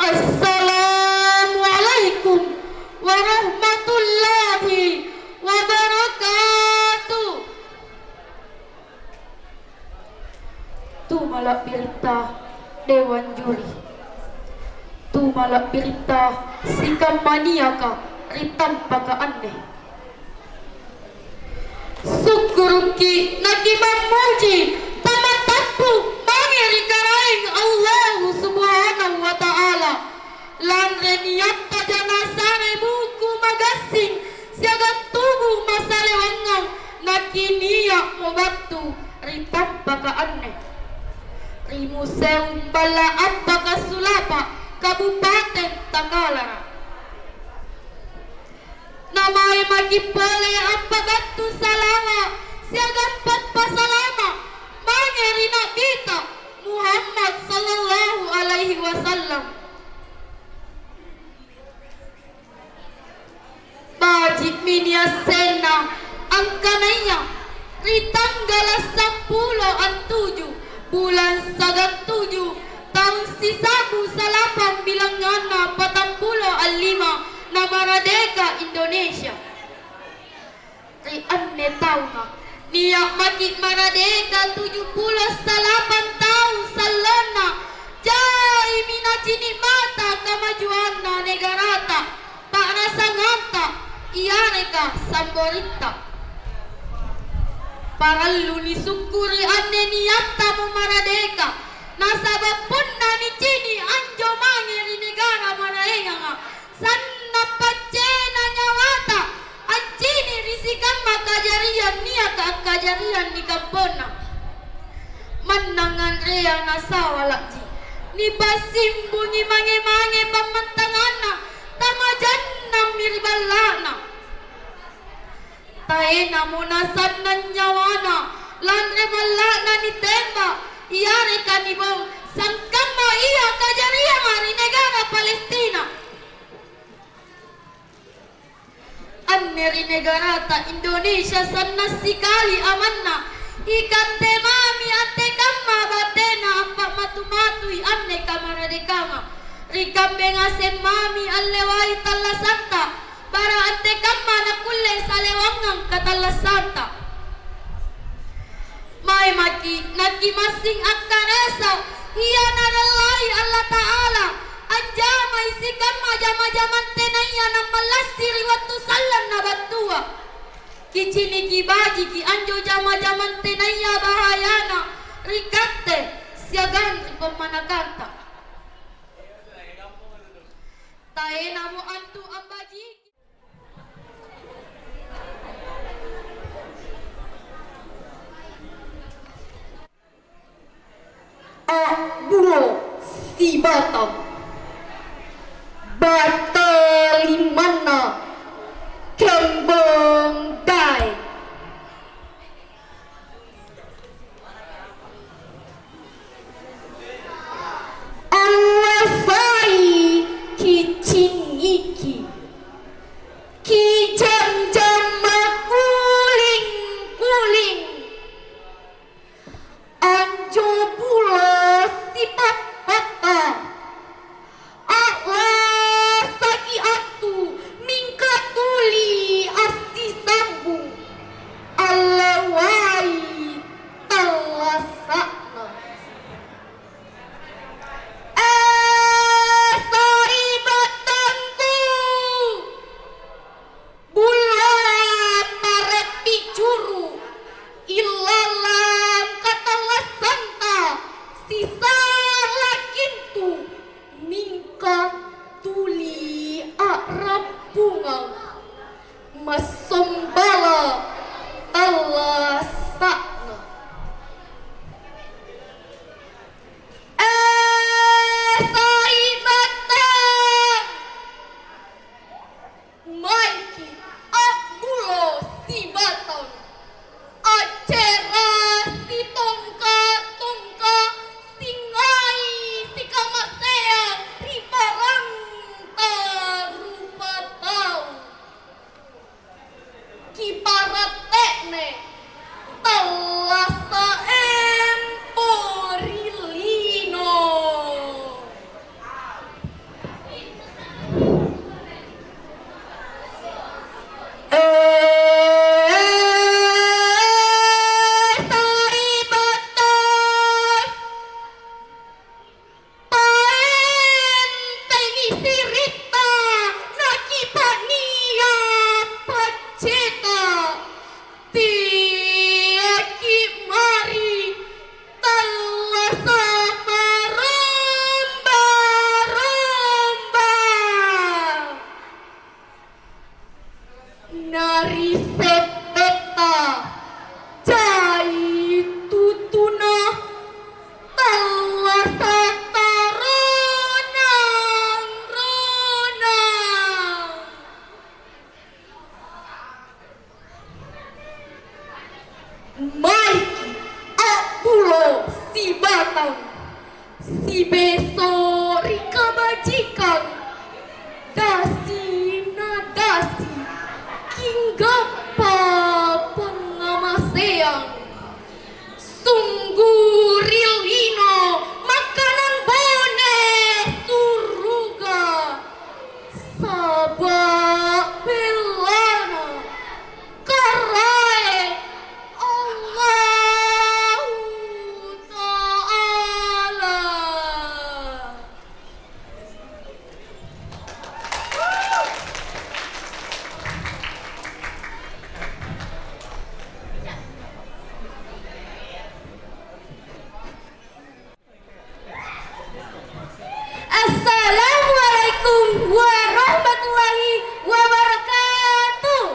Assalamualaikum warahmatullahi wabarakatuh. Tu malak berita dewan juri. Tu malak berita sikam maniaka ritam paga aneh. Syukuruki naki memuji tamatapu mangiri karaing Allah subhanahu wa ta'ala lan reniyatta janasane buku maga masalewangang nakiniya mo batu ritampa ka aneh Rimuseum bala abba kasulapa Kabupaten Takalara Namay magipole abba gatu salama Siagampat pasalama Mangerina bita Muhammad sallallahu alaihi wasallam Bajik minia sena angkanaya Ritanggal 10 bulan sagat 7 tahun sisabu salapan bilangana 45 na Merdeka Indonesia Ri anne tauna niya mati Merdeka 78 tahun salana jai minacini mata kamajuan na negarata para sanganta ianeka samborita para luni sukuri ane niyatta mo maradeka nasabab pun na ni chini anjo mangiri negara maraenga nga sanna pachena nyawata anjini risikan makajarian niya kajarian ni kampona manangan rea nasawalakji ni pasimbu ni mange-mange pamantangana tamajanna mirbalana Taena munasan nan nyawana Landre malana ni temba Iare kanibong Sangkama iya kajaria hari negara Palestina Anneri negara ta Indonesia sana sikali amanna Ikan temami ante kama batena Apa matu-matui anne kamaradekama Rikambe ngase mami allewai talasanta para ante kama na kulle salewangang katalasanta may maki nakimasing akaresa iya nadalai Allah Ta'ala anjamay si kama jama-jaman tenaya na malasiri watu salan na batua kichini kibaji ki anjo jama-jaman tenaya bahayana rikate siagan pemanakanta taena mo antu ambaji Bulo si Batam Batalimana Kembang Dai Awasai Kichiniki Kijam-jam kuling-kuling Anjo bulo sifat bata Allah saki atu mingka tuli asi sambung Allah wai talasakna saribatanku bulan paret picuru ilalam kata lasanta sisa lakintu mingka tuli arampungang masembala talasakna saibatan maiki abulo si baton acera si tongka singai si kamasea riparang rupa tau kiparatekne talasa emporilino saribatan paen tenisi rita nakipania paceta tiaki mari talasa maromba narise bajikan dasi nadasi kinggapa pangamaseang sungguh rilino makanan bone suruga sabak belana karai Allah Ta'ala. Assalamualaikum warahmatullahi wabarakatuh.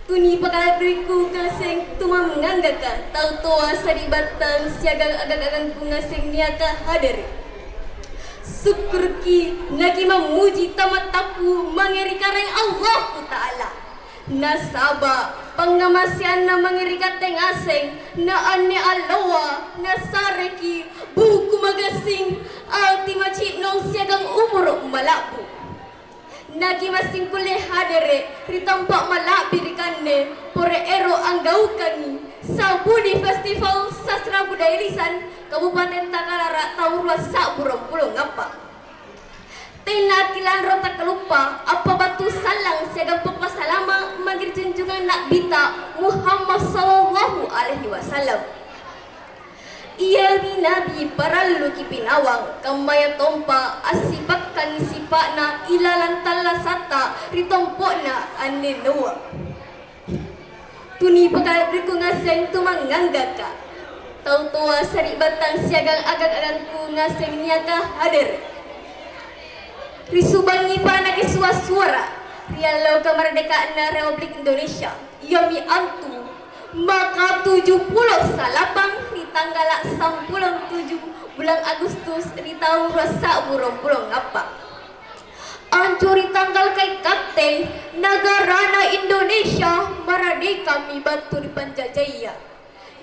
Tuni pakal beriku kaseng tuma menganggaka tau toa sari batang siagang agang-agang ku ngaseng niaka hadir. Syukur ki ngaki memuji tamat tapu mangeri kareng Allah Ta'ala. Nasaba pangamasian na mangeri kateng aseng na ane alawa na sareki buku magasing alti macip nong siagang umur malapu. Nagi masing kule hadere ritampak malapir kanne pore ero anggaukangi sabudi festival sastra budaya lisan Kabupaten Takalara tahun 2010 ngapa. Tina kilan rota kelupa apa batu salang siagang pepasalama magir junjungan nak bita Muhammad sallallahu alaihi wasallam. Ia ni nabi paralu kipinawang kamaya tompa asipak kang sipakna ilalan talasata ritompokna ane noa. Tuni pakal beriku ngaseng tumanganggaka tau toa sari batang siagang agak-agangku ngaseng niaka hadir. Risubangi panaki suara rialau kemerdekaan Republik Indonesia Yomi antu maka 70 salapang di tanggal 97 bulan Agustus di tahun 2020 ngapa. Ancuri tanggal kai kapten negarana Indonesia merdeka mi batu di Panjajaya.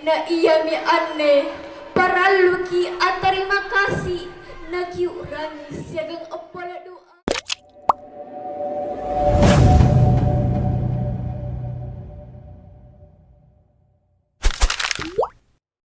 Na iya mi aneh paraluki terima kasih na ki urangi siagang